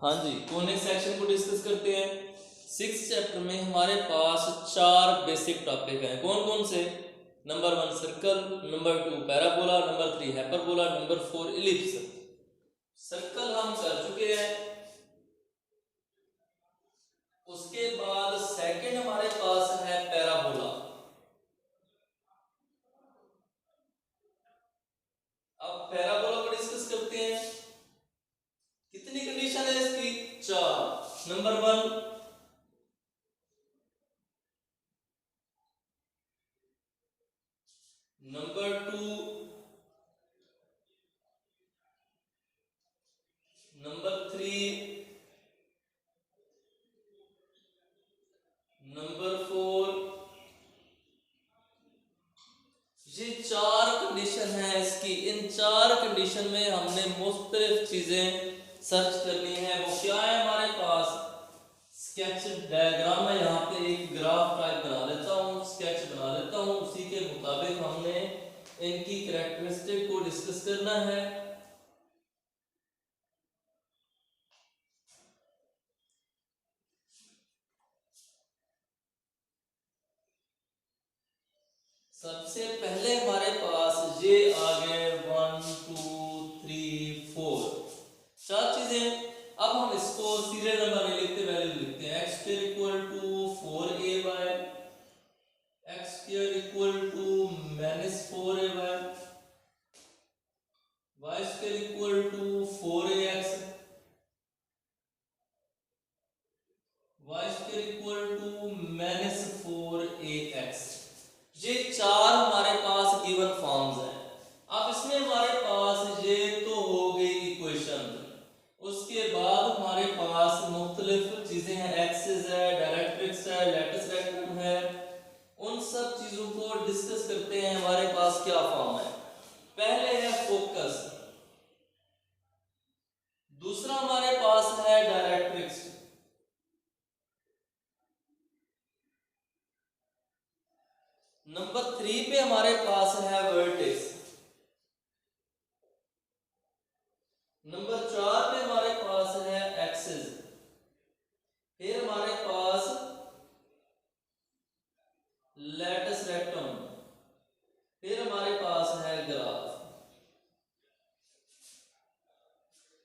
हाँ जी, कौन सेक्शन को डिस्कस करते हैं। 6th चैप्टर में हमारे पास 4 बेसिक टॉपिक हैं। कौन कौन से? Number 1 circle, number 2 parabola, number 3 hyperbola, number 4 ellipse. Circle हम कर चुके हैं। उसके बाद सेकंड हमारे पास है पैराबोला। अब पैराबोला को डिस्कस करते हैं। कितनी कंडीशन है इसकी? 4। Number 1, number 2, number 3, number 4। ये 4 कंडीशन है इसकी। इन 4 कंडीशन में हमने मुख्तलिफ चीजें सर्च करनी है। वो क्या है हमारे पास? स्केच डायग्राम में यहाँ पे एक ग्राफ टाइप बना लेता हूँ, स्केच बना लेता हूँ। उसी के मुताबिक हमने इनकी कैरेक्टरिस्टिक को डिस्कस करना है। सबसे पहले हमारे पास ये आ गए 1 2 3 4 4 चीजें। अब हम इसको सीरियल नंबर में लिखते, वैल्यू लिखते हैं। x square equal to 4ay, x square equal to -4ay, y square equal to 4ax, y square equal to -4ax। ये 4 हमारे पास गिवन फॉर्म्स हैं। अब इसमें हमारे पास ये तो हो गई इक्वेशन। उसके बाद हमारे पास मुख्तलिफ चीजें हैं। एक्सिस है, डायरेक्ट्रिक्स है, लैटिस रेक्टम है। उन सब चीजों को डिस्कस करते हैं। हमारे पास क्या फॉर्म है? पहले है फोकस, दूसरा हमारे पास है डायरेक्ट्रिक्स, नंबर 3 पे हमारे पास है वर्टेक्स, नंबर 4 पे हमारे पास है एक्सिस, फिर हमारे पास लैटिस रेक्टम, फिर हमारे पास है ग्राफ।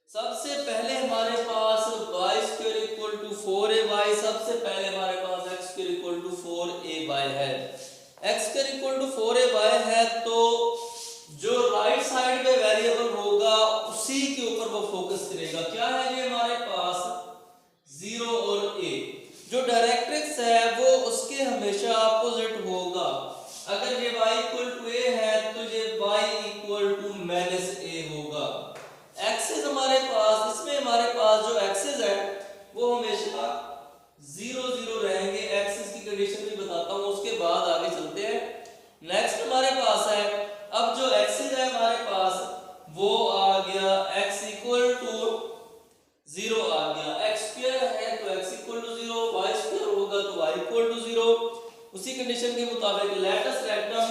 सबसे पहले हमारे पास y square equal to 4ay, सबसे पहले हमारे पास x square equal to 4ay है। x square equal to 4ay है तो जो राइट साइड में वेरिएबल होगा उसी के ऊपर वो फोकस करेगा। क्या है ये हमारे पास? 0 और a। जो डायरेक्ट्रिक्स है वो उसके हमेशा अपोजिट होगा। अगर ये y इक्वल टू a है तो ये y इक्वल टू -a होगा। एक्सिस हमारे पास, इसमें हमारे पास जो एक्सिस है वो हमेशा 0 0 रहेंगे। एक्सिस की कंडीशन भी बताता हूं, उसके बाद आगे चलते हैं। नेक्स्ट हमारे पास है, अब जो एक्सिस है हमारे पास वो आ गया x इक्वल टू 0 आ गया। x स्क्वायर है तो x equal to 0, y square होगा तो y इक्वल टू 0। उसी कंडीशन के मुताबिक लैटिस रेक्टम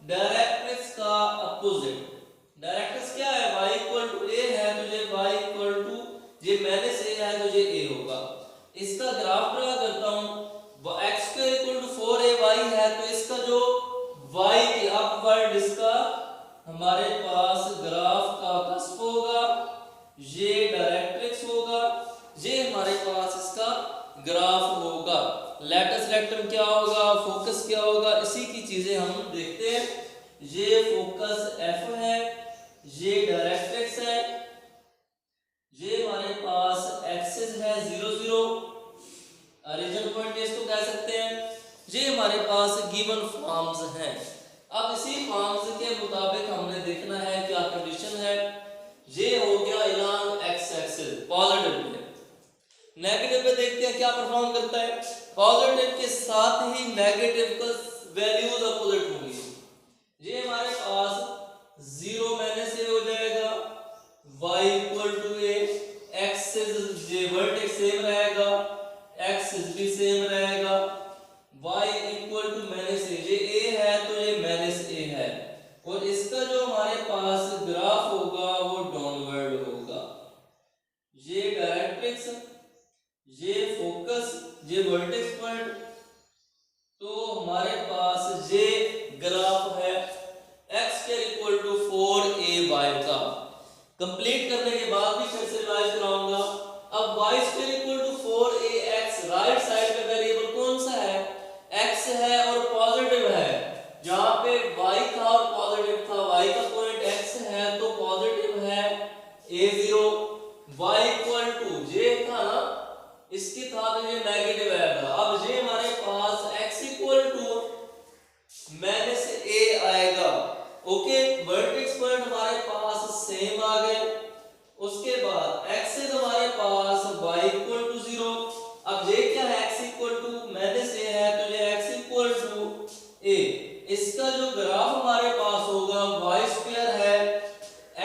डायरेक्ट्रिक्स का अपोजिट। डायरेक्ट्रिक्स क्या है? y इक्वल टू a है तो ये y इक्वल टू ये -a है तो ये a होगा। इसका ग्राफ ड्रा करता हूं। x square equal to 4ay है तो इसका जो y के अपवर्ड इसका हमारे पास ग्राफ का कस्प होगा, ये डायरेक्ट्रिक्स होगा, ये हमारे पास इसका ग्राफ होगा। लैटिस रेक्टम क्या होगा, फोकस क्या होगा, इसी की चीजें हम देखते हैं। ये फोकस f है, ये डायरेक्ट्रिक्स है, ये हमारे पास एक्सिस है 0 0, ओरिजिन पॉइंट इसको कह सकते हैं। ये हमारे पास गिवन फॉर्म्स हैं। अब इसी फॉर्म्स के मुताबिक हमने देखना है क्या कंडीशन है। ये हो गया इलान x axis positive pay. Negative पे देखते हैं क्या परफॉर्म करता है। पॉजिटिव के साथ ही नेगेटिव का वैल्यूज अपोजिट होंगी। ये हमारे पास 0 -a हो जाएगा, y equal to a, axis ये वर्टेक्स सेम रहेगा, एक्सिस भी सेम रहेगा, y इक्वल टू -a, ये a है तो ये -a है। और इसका जो हमारे पास ग्राफ होगा वो डाउनवर्ड होगा। ये डायरेक्ट्रिक्स, ये फोकस, ये वर्टेक्स पॉइंट। तो हमारे पास ये ग्राफ है x² = 4ay का। कंप्लीट करने के बाद भी फिर से रिवाइज कराऊंगा। अब y² = 4ax, राइट साइड पे वेरिएबल कौन सा है? x है और पॉजिटिव है। जहां पे y था और पॉजिटिव था, y का पॉइंट x है तो पॉजिटिव है a0। y = j था ना, इसकी था तो ये नेगेटिव आएगा। अब ये हमारे पास x = -a आएगा। ओके, वर्टेक्स पॉइंट हमारे पास सेम आ गए। उसके बाद एक्सिस हमारे पास y = 0। अब ये क्या है? x = -a है तो ये x = a। इसका जो ग्राफ हमारे पास होगा y² है,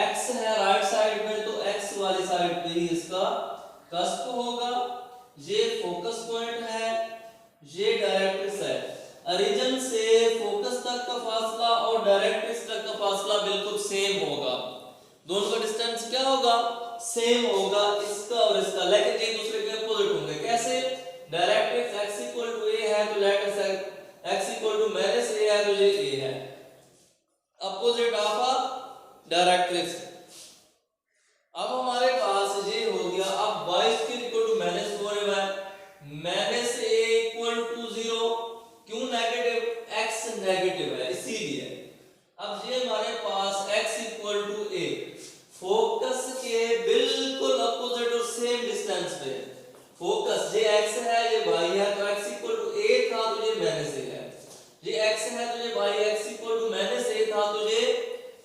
x है राइट साइड में तो x वाली साइड पे ही इसका कस्प होगा। ये फोकस पॉइंट है, ये डायरेक्ट्रिक्स है। ओरिजिन से फोकस तक का फासला और डायरेक्ट्रिक्स तक का फासला बिल्कुल सेम होगा। दोनों का डिस्टेंस क्या होगा? सेम होगा, इसका और इसका, लेकिन एक दूसरे के अपोजिट होंगे। कैसे? डायरेक्ट्रिक्स x = a है तो लेट अस x = -a है तो ये a है, अपोजिट ऑफ अ डायरेक्ट्रिक्स। अब हमारे पास ये हो गया। अब y² = -4ay, -a = 0। क्यों नेगेटिव? x नेगेटिव है इसीलिए। अब ये हमारे पास x = a, फोकस के बिल्कुल अपोजिट और सेम डिस्टेंस पे। फोकस ये x है, ये y है तो x = a था तो ये -a है। ये x है तो ये y, x = -a था तो ये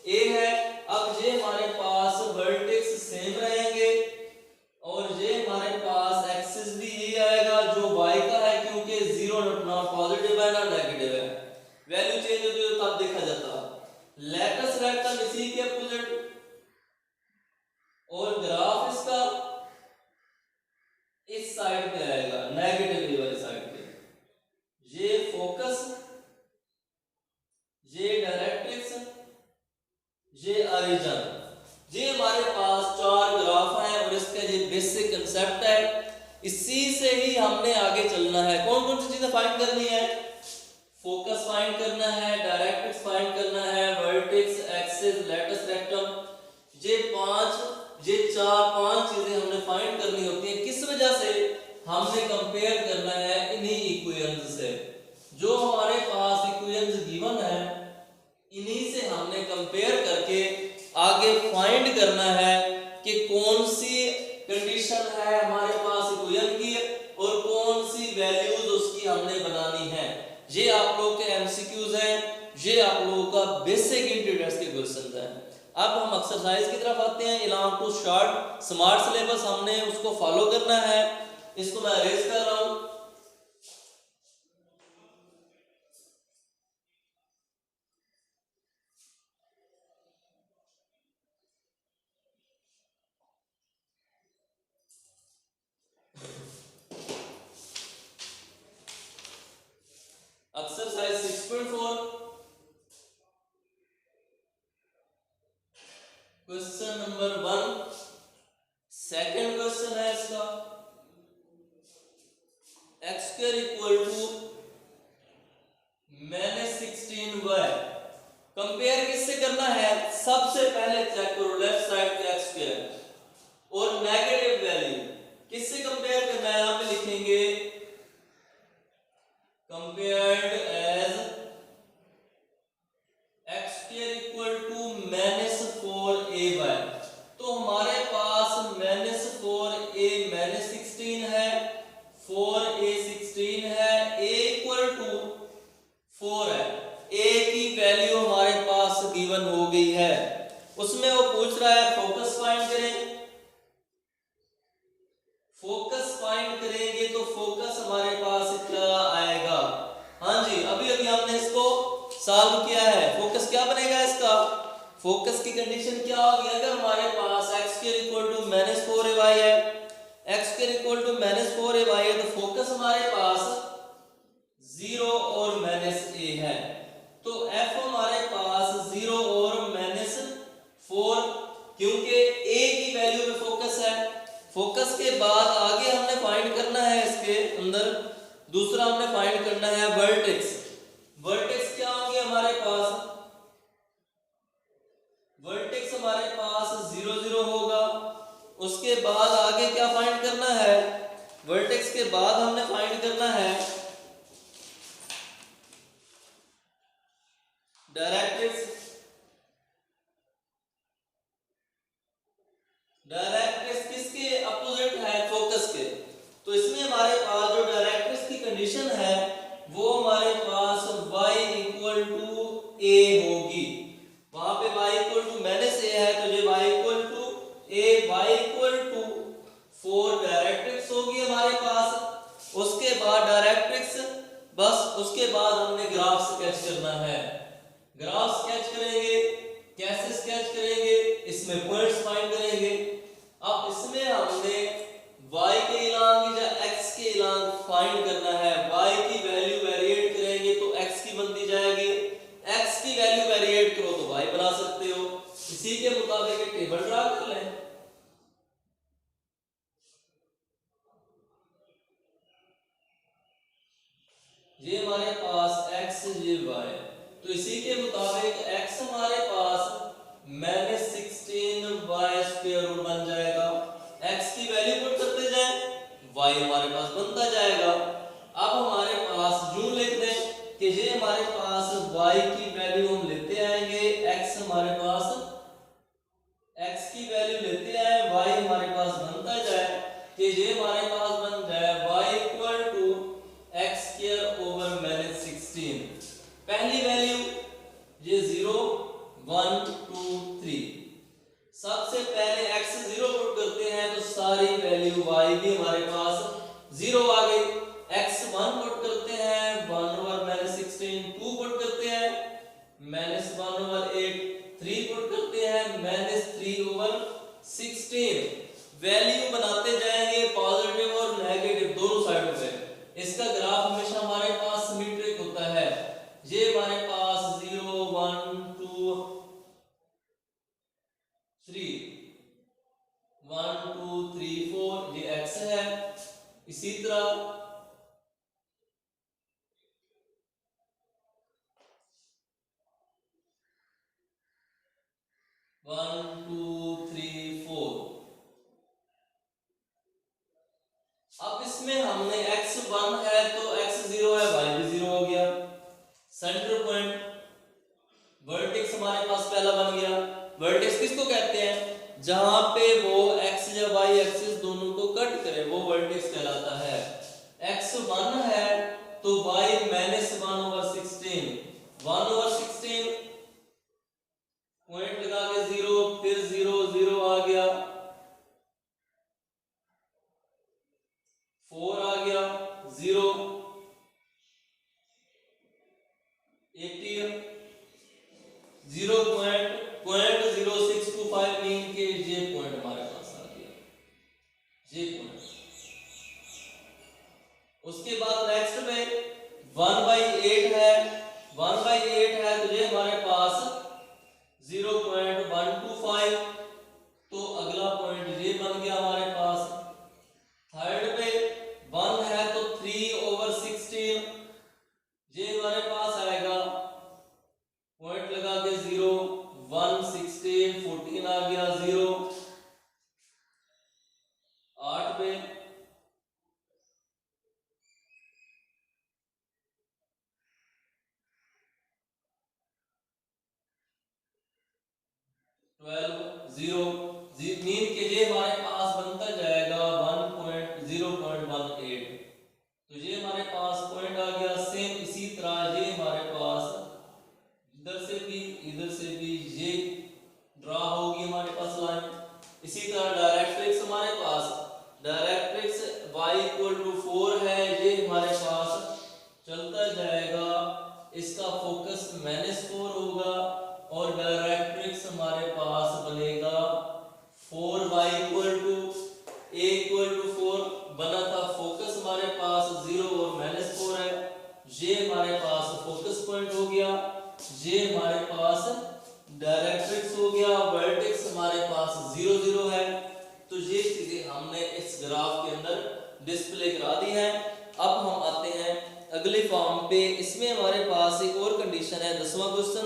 a है। अब ये हमारे पास वर्टेक्स सेम रहेंगे और ये हमारे पास एक्सिस भी यही आएगा जो y का है, क्योंकि 0 ना पॉजिटिव है ना नेगेटिव है। वैल्यू चेंज होती है तब देखा जाता। लेटस रेक्टम इसी के अपोजिट और ग्राफ इसका इस साइड पे आएगा, नेगेटिव वाली साइड पे। ये फोकस, ये डायरेक्ट्रिक्स, ये ओरिजिन। ये हमारे पास 4 ग्राफ हैं और इसका ये बेसिक कांसेप्ट है। इसी से ही हमने आगे चलना है। कौन कौन सी चीजें फाइंड करनी है? फोकस फाइंड करना है, डायरेक्ट्रिक्स फाइंड करना है, वर्टेक्स, एक्सिस, लेटस रेक्टम। ये 4-5 चीजें हमने फाइंड करनी होती हैं। किस वजह से? हमने कंपेयर करना है इन्हीं इक्वेशंस से। जो हमारे पास इक्वेशंस गिवन है, इन्हीं से हमने कंपेयर करके आगे फाइंड करना है कि कौन सी कंडीशन है हमारे पास इक्वेशन की और कौन सी वैल्यूज उसकी हमने बनानी है। ये आप लोगों के एमसीक्यूज हैं, ये आप लोगों का बेसिक इंट्रोडक्शन के क्वेश्चंस हैं। अब हम एक्सरसाइज की तरफ आते हैं। Along to short smart syllabus हमने उसको फॉलो करना है। इसको मैं अरेंज कर रहा हूं। Exercise 6.4 question number 1, second question है इसका। x² = -16y। कंपेयर किससे करना है? सबसे पहले चेक करो लेफ्ट साइड पे x² और नेगेटिव वैल्यू किससे कंपेयर करना है? यहां पे लिखेंगे compared as x² = -4ay। तो हमारे पास -4a -16 है, 4a 16 है, a = 4 है। a की वैल्यू हमारे पास गिवन हो गई है। उसमें वो पूछ रहा है फोकस फाइंड करें। फोकस फाइंड करेंगे तो फोकस हमारे पास क्या आएगा? हाँ जी, अभी अभी हमने इसको सॉल्व किया है। फोकस क्या बनेगा इसका? फोकस की कंडीशन क्या होगी? अगर हमारे पास x² = -4ay है, x² = -4ay है तो फोकस हमारे पास 0 और -a है। तो f हमारे पास 0 और -4, क्योंकि a की वैल्यू पे फोकस है। फोकस के बाद आगे हमने फाइंड करना है इसके अंदर दूसरा हमने फाइंड करना है वर्टेक्स। वर्टेक्स क्या होंगे हमारे पास? वर्टेक्स हमारे पास 0 0 होगा। उसके बाद आगे क्या फाइंड करना है? वर्टेक्स के बाद हमने फाइंड करना है डायरेक्ट्रिक्स। डायरेक्ट्रिक्स किसके अपोजिट है? फोकस के। तो इसमें हमारे पास जो डायरेक्ट्रिक्स की कंडीशन है वो हमारे पास y इक्वल टू a होगी। वहां पे y equal to minus a है तो ये y equal to a, y equal to 4 directrix होगी हमारे पास। उसके बाद डायरेक्ट्रिक्स बस उसके बाद हमने ग्राफ स्केच करना है। ग्राफ स्केच करेंगे, कैसे स्केच करेंगे? इसमें पॉइंट्स फाइंड करेंगे। अब इसमें हमने y के इलांग या x के इलांग फाइंड करना है। y की वैल्यू वेरिएट करेंगे तो x की बनती जाएगी, x की वैल्यू वेरिएट करो तो y बना सकते हो। इसी के मुताबिक एक टेबल ड्रा कर लें। ये हमारे पास x, ये y, तो इसी के मुताबिक x हमारे पास -16 y स्क्वायर रूट बन जाएगा। x की वैल्यू पुट करते जाएं, y हमारे पास बनता जाएगा। अब हमारे पास यूं लिख दें कि ये हमारे पास y की वैल्यू हम लेते आएंगे, x हमारे पास x की वैल्यू लेते आए, y हमारे पास बनता जाए कि ये हमारे पास बन जाए y equal to x square over -16। पहली वैल्यू ये 0 1 2 3। सबसे पहले x 0 पुट करते हैं तो सारी वैल्यू y भी हमारे पास 0 आ गई। x 1 पुट करते हैं 1 ओवर -16, 2 पुट करते हैं -1 ओवर 8, 3 पुट करते हैं -3 ओवर 16। वैल्यू बनाते जाएंगे पॉजिटिव और नेगेटिव दोनों साइडों पे। इसका ग्राफ हमेशा हमारे पास सिमेट्रिक होता है। ये हमारे पास 0 1 2 3 1 2 3 4 ये x है। इसी तरह 1 2 3 4। अब इसमें हमने x 1 है तो x 0 है, y भी 0 हो गया। सेंटर पॉइंट वर्टेक्स हमारे पास पहला बन गया। वर्टेक्स किसको कहते हैं? जहां पे वो x या y एक्सिस दोनों को कट करे वो वर्टेक्स कहलाता है। x 1 है तो y -1 ओवर 16, 1 ओवर 16 पॉइंट लगा के 0, फिर 0 0 आ गया, 4 आ गया, 0 80 0.0625 मीन के ये पॉइंट हमारे पास आ गया, ये पॉइंट। उसके बाद नेक्स्ट में 1/8 है, 1/8 है तो ये हमारे पास 0.125, तो अगला पॉइंट ये बन गया हमारे पास। थर्ड पे 1 है तो 3 ओवर 16 ये हमारे पास आएगा, पॉइंट लगा के 0 1 16 14 आ गया, 0 8 पे 12 0 मीन के ये हमारे पास बनता जाएगा 1.0.18, तो ये हमारे पास पॉइंट आ गया। सेम इसी तरह ये हमारे पास इधर से भी ये ड्रा होगी हमारे पास लाइन। इसी तरह डायरेक्ट्रिक्स हमारे पास, डायरेक्ट्रिक्स y इक्वल टू 4 है, ये हमारे पास चलता जाएगा, इसका फोकस -4 होगा और डायरेक्ट्रिक्स हमारे पास बनेगा 4y equal to a equal to 4 बना था। फोकस हमारे पास 0 और -4 है, ये हमारे पास फोकस पॉइंट हो गया, ये हमारे पास डायरेक्ट्रिक्स हो गया। वर्टेक्स हमारे पास 0 0 है तो तो ये चीजें हमने इस ग्राफ के अंदर डिस्प्ले करा दी है। अब हम आते हैं अगले फॉर्म पे। इसमें हमारे पास एक और कंडीशन है, 10वां क्वेश्चन।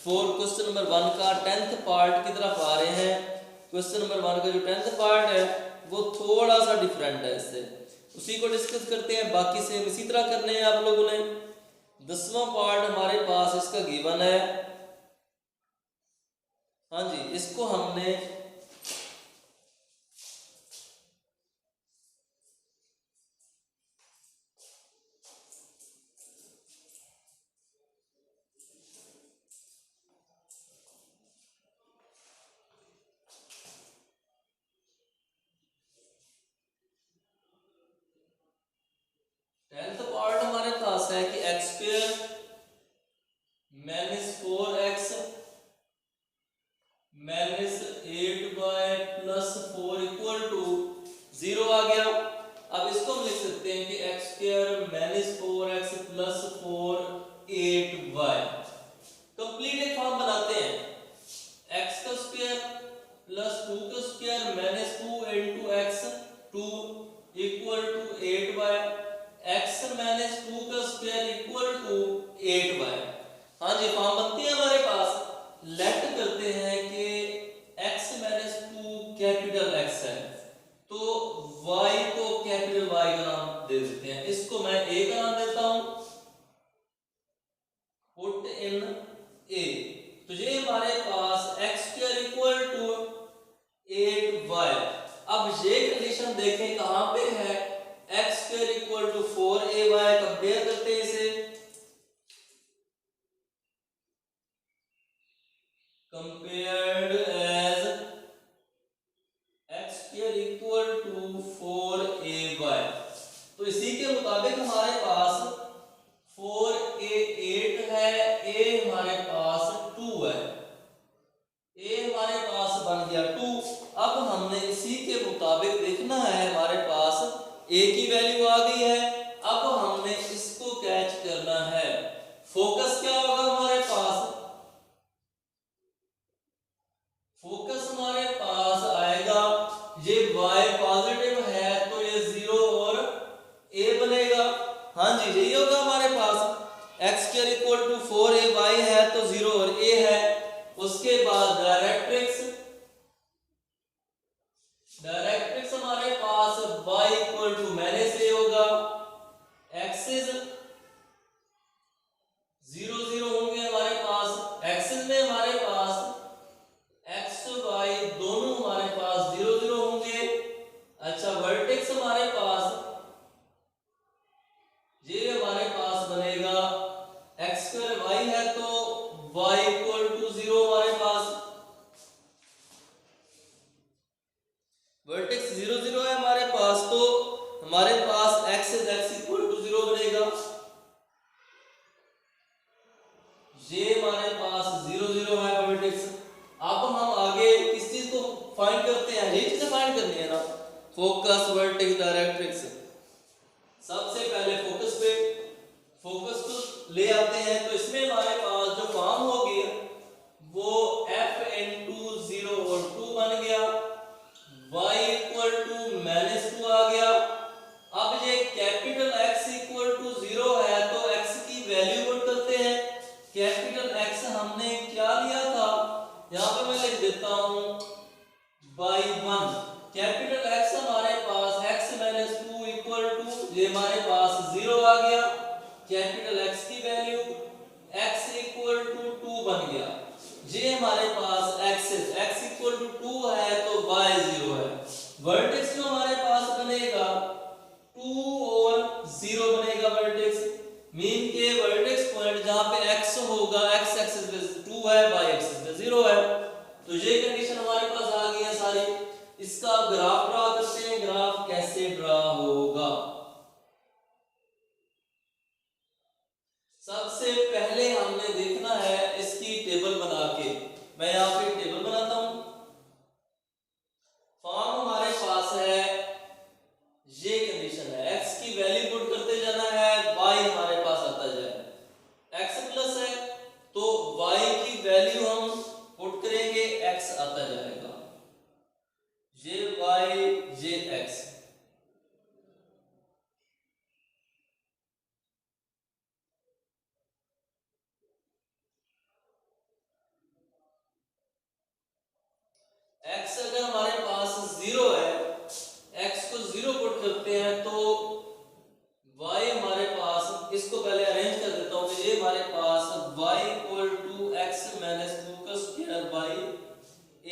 क्वेश्चन नंबर 1 का 10th पार्ट की तरफ आ रहे हैं। क्वेश्चन नंबर 1 का जो 10th पार्ट है वो थोड़ा सा डिफरेंट है इससे, उसी को डिस्कस करते हैं। बाकी सेम इसी तरह करने हैं आप लोगों ने। 10वां पार्ट हमारे पास इसका गिवन है। हाँ जी, इसको हमने पार्ट हमारे पास है कि x square minus 4x minus 8y plus 4 equal to 0 आ गया। अब इसको हम लिख सकते हैं कि x square minus 4x plus 4 8y। Complete एक फॉर्म बनाते हैं, x का स्क्वायर प्लस 2 का square minus 2 into x 2 equal to 8y, x minus 2 का स्क्वायर इक्वल टू 8y। हाँ जी, फॉर्म बनती है हमारे पास। लेट करते हैं कि x माइनस 2 कैपिटल X है, तो y को कैपिटल Y का नाम दे देते हैं। इसको मैं a का नाम देता हूं, पुट इन a। तो ये हमारे पास x square equal to 8y। अब ये कंडीशन देखें कहां पे है, x square equal to 4ay। Compare करते हैं इसे, compared as x square equal to 4ay। तो इसी के मुताबिक हमारे पास 4a 8 है, a हमारे पास 2 है, a हमारे पास बन गया 2। अब हमने इसी के मुताबिक देखना है, हमारे पास a की वैल्यू आ गई है। अब हमने इसको कैच करना है। फोकस क्या होगा हमारे पास, फोकस हमारे पास आएगा, ये y पॉजिटिव है तो ये 0 और a बनेगा। हाँ जी, यही होगा हमारे पास। x square equal to 4ay है तो 0 और a है। उसके बाद डायरेक्ट्रिक्स हमारे पास y equal to minus a होगा, एक्सिस 0 0 होंगे हमारे पास। एक्सिस में हमारे पास x y दोनों हमारे पास 0 0 होंगे। अच्छा, वर्टेक्स हमारे पास ये हमारे पास बनेगा, x स्क्वायर y है तो y इक्वल टू 0 हमारे पास। वर्टेक्स 0 0 है हमारे पास, तो हमारे पास एक्सिस x इक्वल टू 0 बनेगा। ये हमारे पास 0 0 है वर्टेक्स। अब हम आगे किस चीज को फाइंड करते हैं, ये चीजें फाइंड करनी है ना, फोकस वर्टेक्स डायरेक्ट्रिक्स। सबसे पहले फोकस पे, फोकस को ले आते हैं। तो इसमें हमारे पास जो फॉर्म होगी वो f into 0 और 2 बन गया, y इक्वल टू माइनस 2 आ गया। अब ये कैपिटल X इक्वल टू 0 है तो x की वैल्यू पुट करते हैं। कैपिटल X हमने क्या लिया था, यहाँ पे मैं लिख देता हूँ by 1। कैपिटल X हमारे पास x माइनस 2 इक्वल टू, ये हमारे पास 0 आ गया। कैपिटल X की वैल्यू x इक्वल टू 2 बन गया। ये हमारे पास एक्सिस x इक्वल टू 2 है तो y 0 है। वर्टेक्स जो हमारे पास बनेगा 2 और 0 बनेगा वर्टेक्स, मीन के वर्टेक्स पॉइंट जहां पे x होगा, x एक्सिस पे 2 है, y एक्सिस पे 0 है। तो ये कंडीशन हमारे पास आ गई है सारी। इसका ग्राफ ड्रा करते हैं। ग्राफ कैसे ड्रा होगा, सबसे पहले हमने देखना है इसकी टेबल बना के। मैं यहाँ पे टेबल बनाता हूं। फॉर्म हमारे पास है, ये कंडीशन है, x की वैल्यू पुट करते जाना है, y हमारे पास आता जाए। x प्लस है तो y की वैल्यू हम पुट करेंगे, x आता जाएगा। ये अगर हमारे पास 0 है, x को 0 पुट करते हैं तो y हमारे पास, इसको पहले अरेंज कर देता हूँ कि ये हमारे पास y equal to x minus 2 का स्क्वायर बाई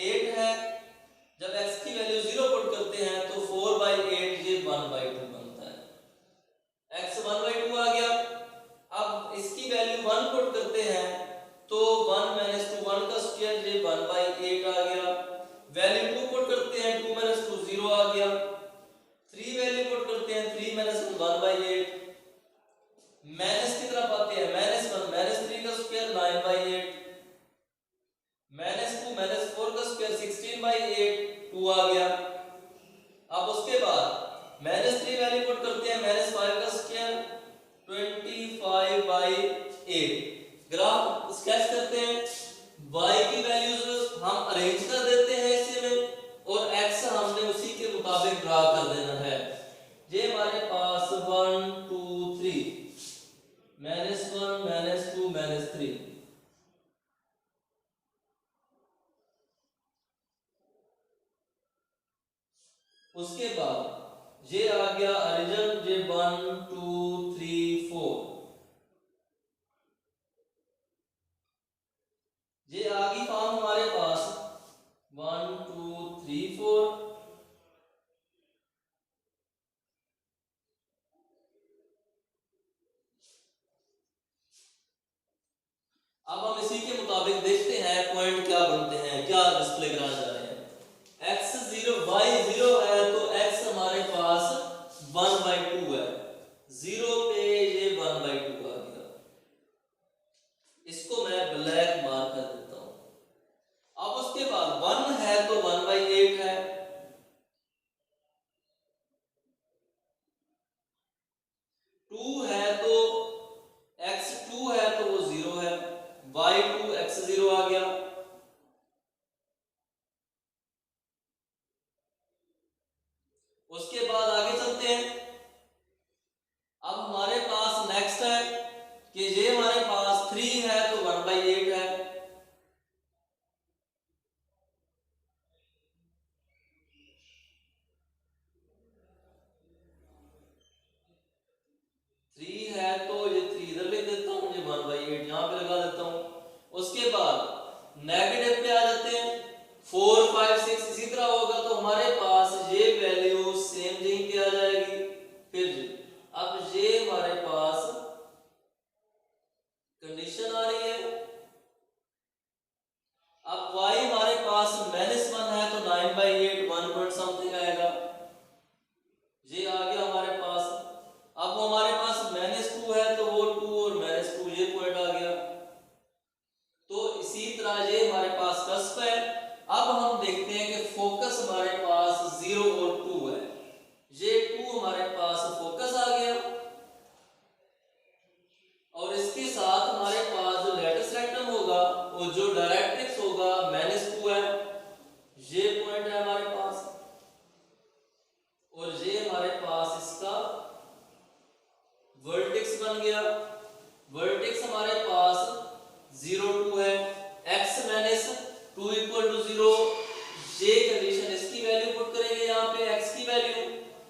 8 है। जब x की वैल्यू 0 पुट करते हैं तो 4/8 ये 1/2 बनता है। x 1/2 आ गया। अब इसकी वैल्यू 1 पुट करते हैं तो 1 माइनस 2 1 का स्क्वायर ये 1/8 आ गया। वैल्यू 2 पुट करते हैं 2 माइनस 2 0 आ गया। 3 वैल्यू पुट करते हैं 3 माइनस 1 1/8। माइनस की तरफ आते हैं, माइनस 1 माइनस 3 का स्क्वायर 9/8। माइनस 2 माइनस 4 का स्क्वायर 16/8 2 आ गया। अब उसके बाद माइनस 3 वैल्यू पुट करते हैं, माइनस 5 का स्क्वायर 25/8। ग्राफ स्केच करते हैं। y की वैल्यूज हम अरेंज कर देते हैं इसी में और x हमने उसी के मुताबिक ड्रा कर देना है। ये हमारे पास 1 2 3 -1 -2 -3। उसके बाद ये आ गया ओरिजिन, ये 1 2 3 4। ये आगे फॉर्म हमारे पास 1 2 3 4। अब हम इसी के मुताबिक देखते हैं पॉइंट क्या बनते हैं, क्या डिस्प्ले करा जा रहे हैं। x 0 y 0 है तो x हमारे पास 1/2 है। 0 पे ये 1/2 आ गया। इसको मैं ब्लैक मार्क कर देता हूं। अब उसके बाद 1 है तो 1/8 है। 2 है तो x 2 है तो वो 0 है। y 2 x 0 आ गया। उसके बाद आगे चलते हैं। अब हमारे पास नेक्स्ट है कि ये हमारे पास 3 है तो 1/8 है। 3 है तो ये 3 इधर लिख देता हूं, ये 1/8 यहां पे लगा देता हूं। उसके बाद नेगेटिव पे आ जाते हैं। 4 5 6 इसी तरह होगा तो हमारे पास ये वैल्यू सेम यहीं पे आ जाएगी। फिर अब ये हमारे पास कंडीशन आ रही है। अब y हमारे पास -1 है तो 9/8 1 पॉइंट समथिंग आएगा। ये आ गया हमारे पास। अब हमारे पास -2 है तो वो 2 और -2 ये पॉइंट आ गया। तो इसी तरह ये हमारे पास कस्प है। अब हम देखते हैं कि फोकस हमारे पास 0 और 2 है। ये 2 हमारे पास फोकस आ गया और इसके साथ हमारे पास जो लेटस रेक्टम होगा और जो डायरेक्ट्रिक्स होगा -2 है। ये पॉइंट है हमारे पास और ये हमारे पास इसका वर्टेक्स बन गया। वर्टेक्स हमारे पास 0 2 है। x minus 2 equal to 0। ये कंडीशन इसकी वैल्यू पुट करेंगे यहाँ पे x की वैल्यू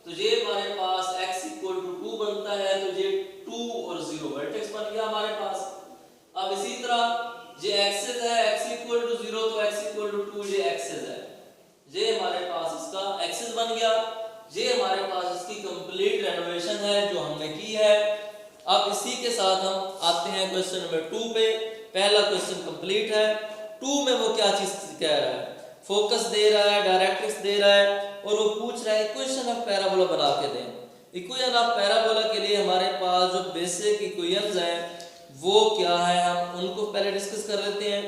तो ये हमारे पास x इक्वल टू 2 बनता है। तो ये 2 और 0 वर्टेक्स बन गया हमारे पास। अब इसी तरह ये एक्सेस है, x इक्वल टू 0 तो x इक्वल टू 2 ये एक्सेस है। ये हमारे पास इसका एक्सेस बन गया। ये हमारे पास इसकी कंप्लीट रेनोवेशन है जो हमने की है। अब इसी के साथ हम आते हैं क्वेश्चन नंबर 2 पे। पहला क्वेश्चन कंप्लीट है। 2 में वो क्या चीज कह रहा है, फोकस दे रहा है, डायरेक्ट्रिक्स दे रहा है और वो पूछ रहा है इक्वेशन ऑफ पैराबोला बना के दें। इक्वेशन ऑफ पैराबोला के लिए हमारे पास जो बेसिक इक्वेशंस हैं वो क्या है, हम उनको पहले डिस्कस कर लेते हैं।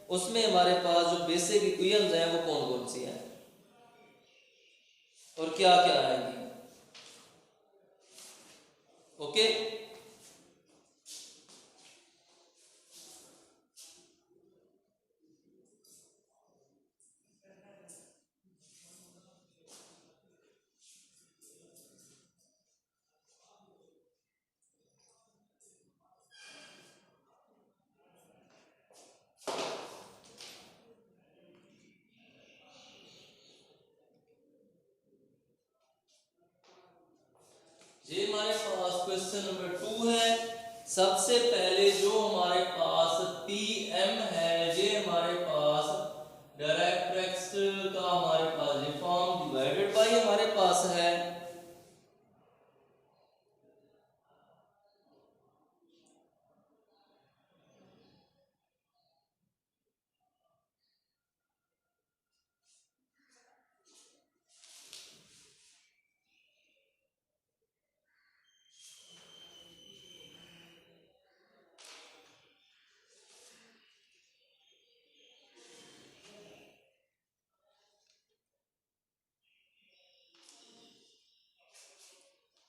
उसमें हमारे पास जो बेसिक इक्वेशंस हैं वो कौन कौन सी हैं और क्या क्या आएंगी। ओके, ये हमारे पास क्वेश्चन नंबर 2 है। सबसे पहले जो हमारे पास PM है, ये हमारे पास डायरेक्ट्रिक्स का हमारे पास ये फॉर्म डिवाइडेड बाय हमारे पास है।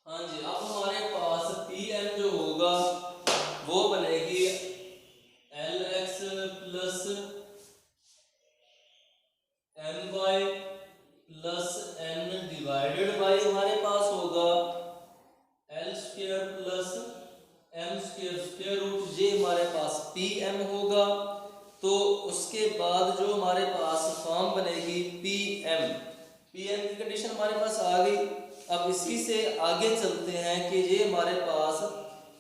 हाँ जी, अब हमारे पास PM जो होगा वो बनेगी LX plus MY plus N divided by हमारे पास होगा L square plus M square square root, ये हमारे पास PM होगा। तो उसके बाद जो हमारे पास फॉर्म बनेगी PM की कंडीशन हमारे पास आ गई। अब इसी से आगे चलते हैं कि ये हमारे पास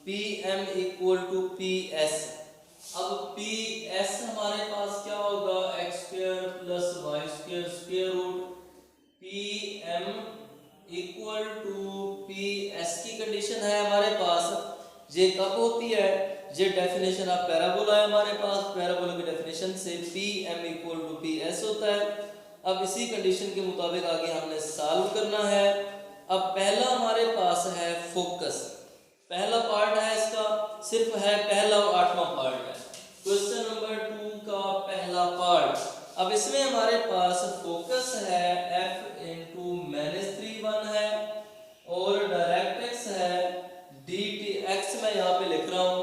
PM इक्वल टू PS। अब PS हमारे पास क्या होगा, x square plus y square square root. PM equal to PS की कंडीशन है हमारे पास, ये कब होती है, ये डेफिनेशन ऑफ पैराबोला है हमारे पास। पैराबोला की डेफिनेशन से PM इक्वल टू PS होता है। अब इसी कंडीशन के मुताबिक आगे हमने सॉल्व करना है। अब पहला हमारे पास है फोकस, पहला पार्ट है इसका, सिर्फ है पहला और 8वां पार्ट है क्वेश्चन नंबर 2 का पहला पार्ट। अब इसमें हमारे पास फोकस है F इंटू -3 है और डायरेक्ट्रिक्स है dt। x मैं यहाँ पे लिख रहा हूँ,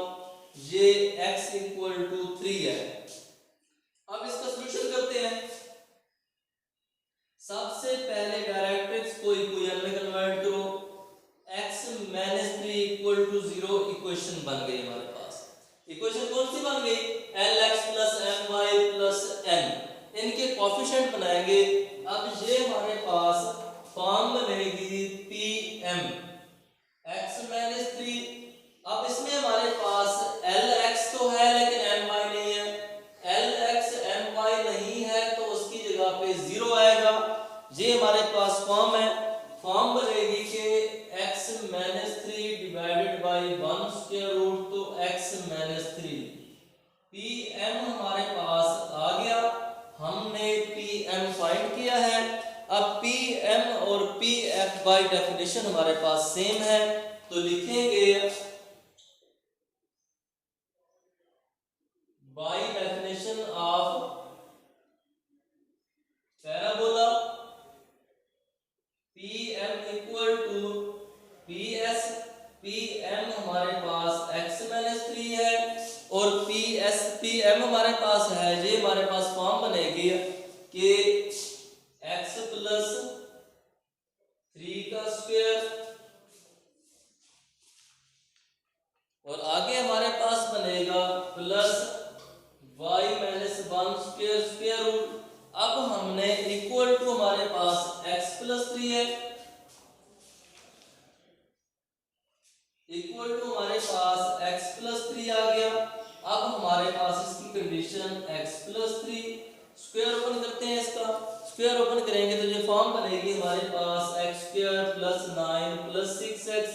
ये x इक्वल टू 3 है। अब इसका सॉल्यूशन करते हैं। सबसे पहले डायरेक्ट्रिक्स को इक्वेशन में कन्वर्ट करो, x -3 इक्वल टू 0 इक्वेशन बन गई हमारे पास। इक्वेशन कौन सी बन गई, LX plus MY plus N, इनके कोफिशिएंट बनाएंगे। अब ये हमारे पास फॉर्म बनेगी PM x -3। अब इसमें हमारे पास LX तो है लेकिन MY नहीं है, LX MY नहीं है तो उसकी जगह पे 0 आएगा। ये हमारे पास फॉर्म है, फॉर्म बनेगी कि x -3 divided by 1 square root, तो x -3। PM हमारे पास आ गया, हमने PM फाइंड किया है। अब PM और PF बाय डेफिनेशन हमारे पास सेम है, तो लिखेंगे by definition of parabola PM equal to PS। PM हमारे पास x -3 है और PM हमारे पास है, ये हमारे पास फॉर्म बनेगी कि x प्लस 3 का स्क्वायर और आगे हमारे पास बनेगा plus y -1 square square root. अब हमने इक्वल टू हमारे पास x प्लस 3 है, इक्वल टू हमारे पास x प्लस 3 आ गया। अब हमारे पास इसकी condition x plus 3, square open करते हैं इसका, स्क्वायर ओपन करेंगे तो ये फॉर्म बनेगी हमारे पास x square plus 9 plus 6x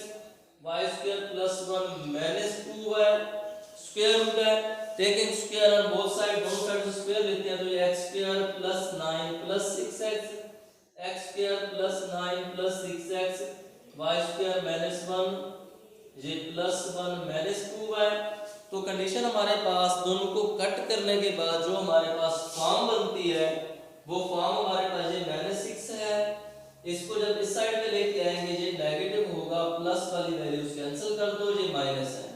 y square plus 1 -2y square root है। Taking square on both side, दोनों साइड से स्क्वायर लेते हैं तो ये x square plus 9 plus 6x, x square plus 9 plus 6x y square -1, ये प्लस 1 -2y। तो condition हमारे पास दोनों को कट करने के बाद जो हमारे पास फॉर्म बनती है वो फॉर्म हमारे पास ये -6 है। इसको जब इस साइड पे लेके आएंगे ये नेगेटिव होगा, प्लस वाली वैल्यूज कैंसिल कर दो, ये माइनस है,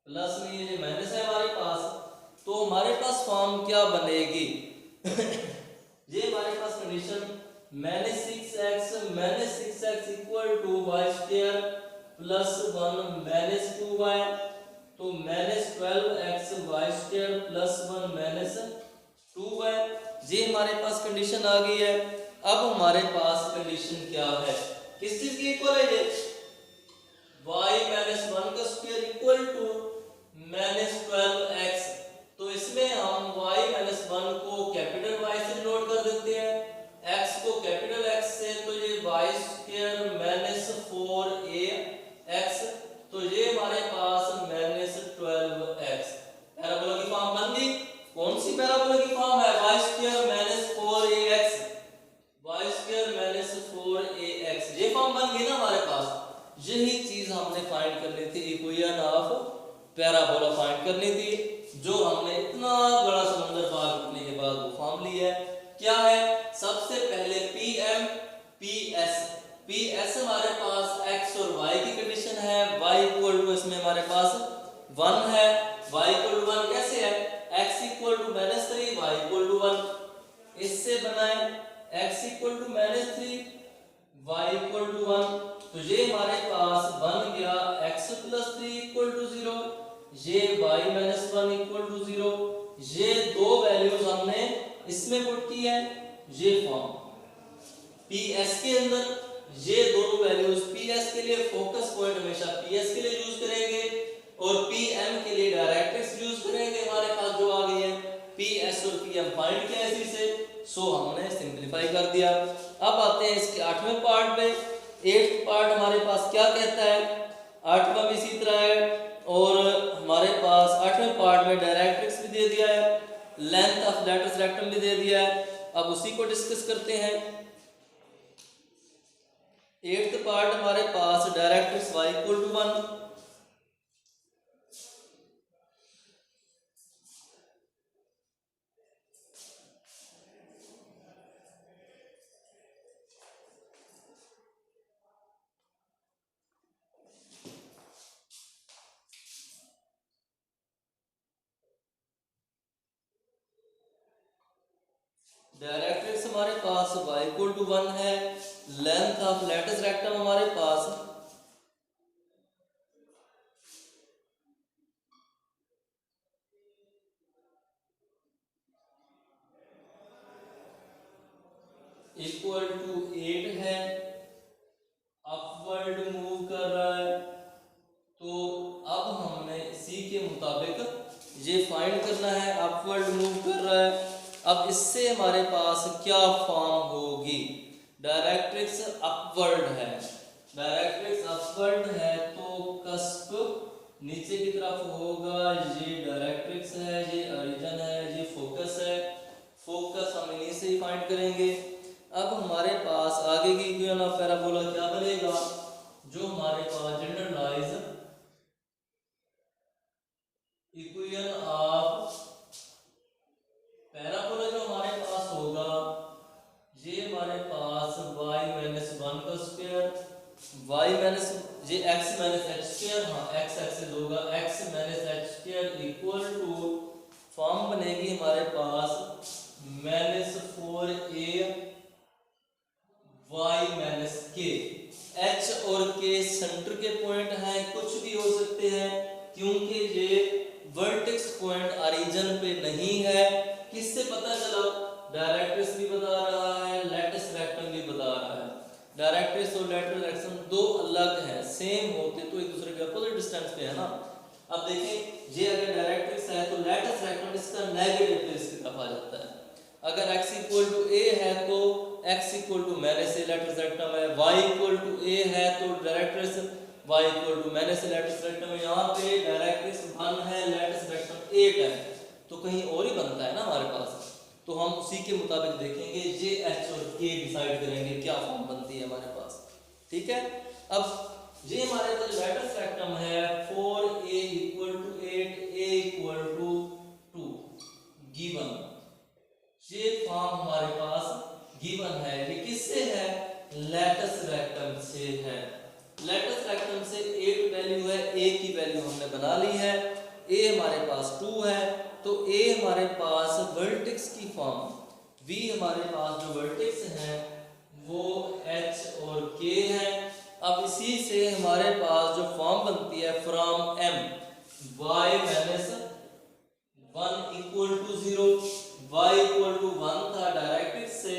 प्लस नहीं है ये माइनस है हमारे पास। तो हमारे पास फॉर्म क्या बनेगी ये हमारे पास condition -6x equal to y square plus 1 -2y, तो -12x y square plus 1 -2y, ये हमारे पास कंडीशन आ गई है। अब हमारे पास कंडीशन क्या है, किस चीज की इक्वल है ये, -12x, तो इसमें हम y -1 को कैपिटल Y से डिनोट कर देते हैं, x को कैपिटल X से, तो ये y² -4ax, तो ये हमारे पास -12x पैराबोला की फॉर्म बन गई। कौन सी पैराबोला की फॉर्म है? y² -4ax, y² -4ax, ये फॉर्म बन गई ना हमारे पास। यही चीज हमने फाइंड करनी थी, इक्वेशन ऑफ पैराबोला फाइंड करनी थी, जो हमने इतना बड़ा समंदर पार करने के बाद वो फॉर्म ली है। क्या है? सबसे पहले PM PS हमारे पास x और y की कंडीशन है, y इक्वल टू, इसमें हमारे पास 1 है, y इक्वल टू 1 कैसे है? x equal to -3, y equal to 1, इससे बनाए x equal to -3, y equal to 1, तो ये हमारे पास बन गया x + 3 इक्वल टू 0, ये y -1 इक्वल टू 0, ये दो वैल्यूज हमने इसमें पुट की है, ये फॉर्म PS के अंदर ये दोनों वैल्यूज, PS के लिए फोकस पॉइंट हमेशा PS के लिए यूज करेंगे और PM के लिए डायरेक्ट्रिक्स यूज करेंगे। हमारे पास जो आ गई है PS और PM फाइंड किया इसी से, सो हमने सिंपलीफाई कर दिया। अब आते हैं इसके 8वें पार्ट में। 8th पार्ट हमारे पास क्या कहता है? 8वां भी इसी तरह है, और हमारे पास 8वें पार्ट में डायरेक्ट्रिक्स भी दे दिया है, लेंथ ऑफ लैटिस रेक्टम भी दे दिया है। अब उसी को डिस्कस करते हैं। 8th पार्ट हमारे पास directrix y equal to 1, directrix हमारे पास y इक्वल टू 1 है, लेंथ ऑफ लैटिस रेक्टम हमारे पास इक्वल टू 8 है, अपवर्ड मूव कर रहा है। तो अब हमने इसी के मुताबिक ये फाइंड करना है, अपवर्ड मूव कर रहा है। अब इससे हमारे पास क्या फॉर्म होगी? डायरेक्ट्रिक्स अपवर्ड है, डायरेक्ट्रिक्स अपवर्ड है तो कस्प नीचे की तरफ होगा, ये डायरेक्ट्रिक्स है, ये ओरिजिन है, ये फोकस है, फोकस हम इन्हीं से ही फाइंड करेंगे। अब हमारे पास आगे की इक्वेशन ऑफ पैराबोला क्या बनेगा? जो हमारे पास जनरलाइज इक्वेशन ऑफ पैराबोला जो हमारे पास होगा, ये हमारे पास y - 1 का स्क्वायर, y माइनस ये x - h स्क्वायर, हाँ x एक्सिस होगा, x - h square equal to form बनेगी हमारे पास -4a y - k। h और k सेंटर के पॉइंट हैं, कुछ भी हो सकते हैं, क्योंकि ये वर्टेक्स पॉइंट ओरिजिन पे नहीं है। किससे पता चला? डायरेक्ट्रिक्स भी बता रहा है, लैटिस रेक्टम भी बता रहा है। डायरेक्ट्रिक्स और लैटिस रेक्टम दो अलग हैं, सेम होते तो एक दूसरे के अपोजिट डिस्टेंस पे है ना। अब देखें, ये अगर डायरेक्ट्रिक्स है तो लैटिस रेक्टम इसका नेगेटिव प्लेस की तरफ आ जाता है। अगर x इक्वल टू a है तो x equal to -a latus rectum है, y इक्वल टू a है तो directrix y equal to -a latus rectum है। यहाँ पे डायरेक्ट्रिक्स 1 है, लैटिस रेक्टम 8 है, तो कहीं और ही बनता है ना हमारे पास। तो हम उसी के मुताबिक देखेंगे, ये h और k डिसाइड करेंगे क्या फॉर्म बनती है हमारे पास। ठीक है, अब ये हमारे पास लैटिस रेक्टम है 4a equal to 8, a equal to 2 given. ये फॉर्म हमारे पास गिवन है। ये किससे है? लैटिस रेक्टम से है। लैटिस रेक्टम से 8 वैल्यू है, a की वैल्यू हमने बना ली है, a हमारे पास 2 है, तो a हमारे पास वर्टेक्स की फॉर्म, v हमारे पास जो वर्टेक्स है वो h और k है। अब इसी से हमारे पास जो फॉर्म बनती है from m y - 1 equal to 0, y equal to 1 था डायरेक्ट्रिक्स से,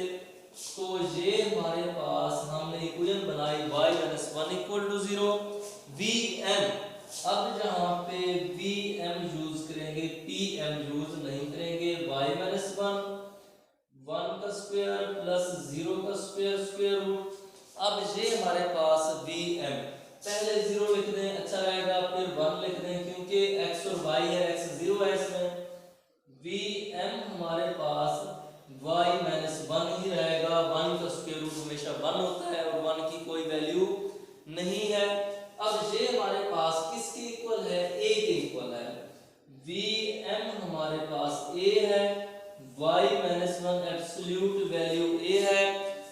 तो ये हमारे पास हमने इक्वेशन बनाई y - 1 इक्वल टू 0 vm। अब जहाँ पे vm हमारे पास वी एम, पहले 0 लिख दें अच्छा रहेगा, फिर 1 लिख दें क्योंकि x और y है, x 0 है इसमें। वी एम हमारे पास y माइनस 1 ही रहेगा, 1 का स्क्वायर रूट हमेशा 1 होता है और 1 की कोई वैल्यू नहीं है। अब ये हमारे पास किसके इक्वल है, a के इक्वल है। वी एम हमारे पास a है, y minus 1 absolute value a है,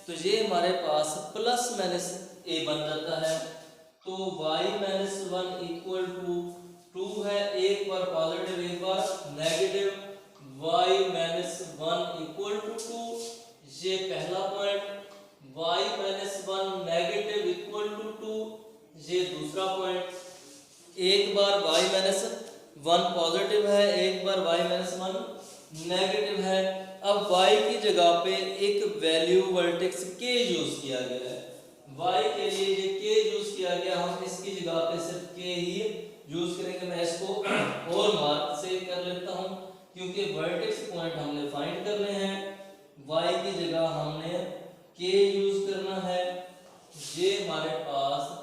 तो ये हमारे पास प्लस माइनस a बन जाता है। तो y माइनस 1 इक्वल टू 2 है, एक बार पॉजिटिव एक बार negative, y minus 1 equal to 2, ये पहला point. y minus 1 negative equal to 2, ये दूसरा पॉइंट। एक बार y माइनस 1 पॉजिटिव है, एक बार y माइनस 1 नेगेटिव है। अब y की जगह पे एक वैल्यू वर्टेक्स k यूज किया गया है, y के लिए ये k यूज किया गया, हम इसकी जगह पे सिर्फ k ही यूज करेंगे। मैं इसको और मार्क से कर लेता हूं क्योंकि वर्टेक्स पॉइंट हमने फाइंड करने हैं, y की जगह हमने k यूज करना है। ये हमारे पास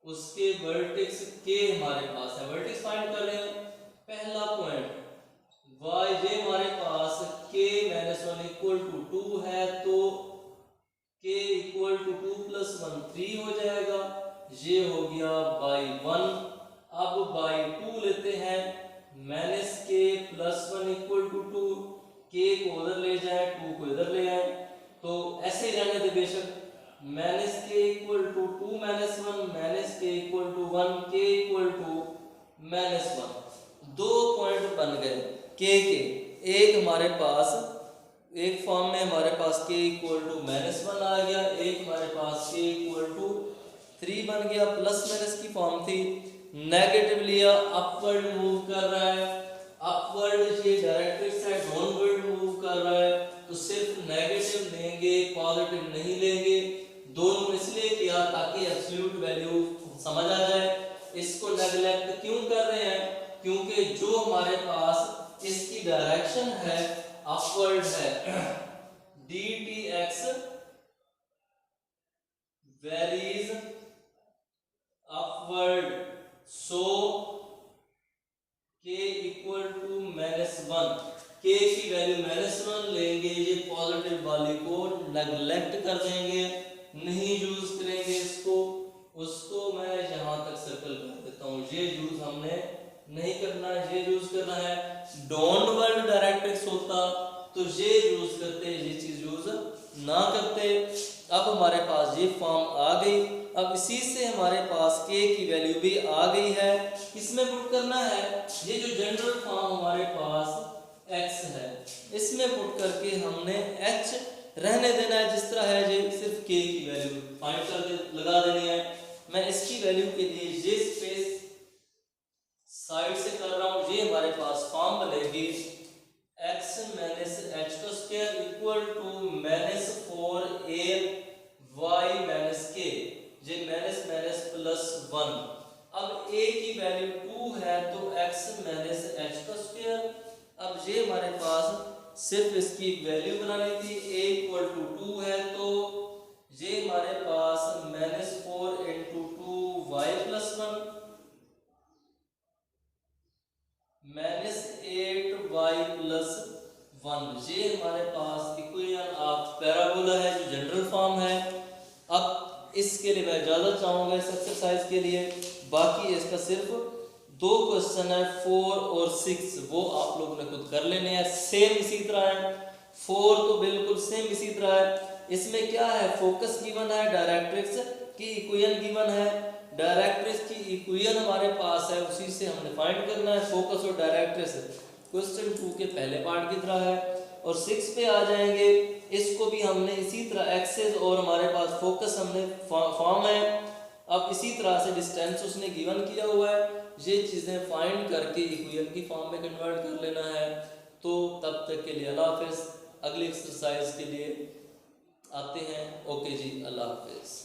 उसके वर्टेक्स k हमारे पास है, वर्टेक्स फाइंड कर रहे हैं। पहला पॉइंट y, ये हमारे पास k माइनस 1 इक्वल टू 2 है, तो k इक्वल टू 2 प्लस 1 3 हो जाएगा, ये हो गया बाई 1। अब बाई 2 लेते हैं, minus k plus 1 equal to 2, k को उधर ले जाए 2 को इधर ले आए, तो ऐसे ही रहने दे बेशक। Minus k equal to 2 minus 1, minus k equal to 1, k equal to minus 1। दो पॉइंट बन गए k के, एक हमारे पास एक फॉर्म में हमारे पास k इक्वल टू माइनस 1 आ गया, एक हमारे पास k इक्वल टू 3 बन गया, प्लस माइनस की फॉर्म थी, नेगेटिव लिया, अपवर्ड मूव कर रहा है, अपवर्ड ये डायरेक्ट्रिक्स है, डाउनवर्ड मूव कर रहा है, तो सिर्फ नेगेटिव लेंगे पॉजिटिव नहीं लेंगे। दोनों इसलिए किया ताकि एब्सोल्यूट वैल्यू समझ आ जाए। इसको नेगलेक्ट क्यों कर रहे हैं, क्योंकि जो हमारे पास इसकी डायरेक्शन है अपवर्ड है, dtx varies upward, so k equal to minus 1, k की वैल्यू माइनस 1 लेंगे, ये पॉजिटिव वाली को नेगलेक्ट कर देंगे, नहीं यूज करेंगे इसको। उसको मैं यहाँ तक सर्कल कर देता हूँ, ये यूज हमने नहीं करना, ये यूज करना है। डाउनवर्ड डायरेक्ट्रिक्स होता तो ये यूज करते, ये चीज यूज ना करते। अब हमारे पास ये फॉर्म आ गई, अब इसी से हमारे पास k की वैल्यू भी आ गई है। इसमें पुट करना है, ये जो जनरल फॉर्म हमारे पास x है, इसमें पुट करके हमने h रहने देना है जिस तरह है, ये सिर्फ k की वैल्यू फाइंड कर लगा देनी है। मैं इसकी वैल्यू के लिए ये स्पेस साइड से कर रहा हूँ, ये हमारे पास फॉर्म बनेगी x माइनस h का square equal to minus 4a y minus k, ये माइनस माइनस प्लस 1। अब a की वैल्यू 2 है तो x माइनस h का स्क्वायर। अब ये हमारे पास सिर्फ इसकी वैल्यू बनानी थी, a इक्वल टू 2 है तो ये हमारे पास minus 4 into 2 y plus 1 minus 8y plus 1, ये हमारे पास इक्वेशन ऑफ पैराबोला है जो जनरल फॉर्म है। अब इसके लिए मैं इजाजत चाहूँगा इस एक्सरसाइज के लिए, बाकी इसका सिर्फ 2 क्वेश्चन है 4 और 6, वो आप लोगों ने खुद कर लेने हैं। सेम इसी तरह है, 4 तो बिल्कुल सेम इसी तरह है। इसमें क्या है, फोकस गिवन है, डायरेक्ट्रिक्स की इक्वेशन गिवन है, डायरेक्ट्रिक्स की इक्वेशन हमारे पास है, उसी से हमने फाइंड करना है। फोकस और डायरेक्ट्रिक्स क्वेश्चन 2 के पहले पार्ट की तरह है। और 6 पे आ जाएंगे, इसको भी हमने इसी तरह एक्सेस और हमारे पास फोकस हमने फॉर्म है। अब इसी तरह से डिस्टेंस उसने गिवन किया हुआ है, ये चीज़ें फाइंड करके इक्वेशन की फॉर्म में कन्वर्ट कर लेना है। तो तब तक के लिए अल्लाह हाफिज़, अगली एक्सरसाइज के लिए आते हैं। ओके जी, अल्लाह हाफिज़।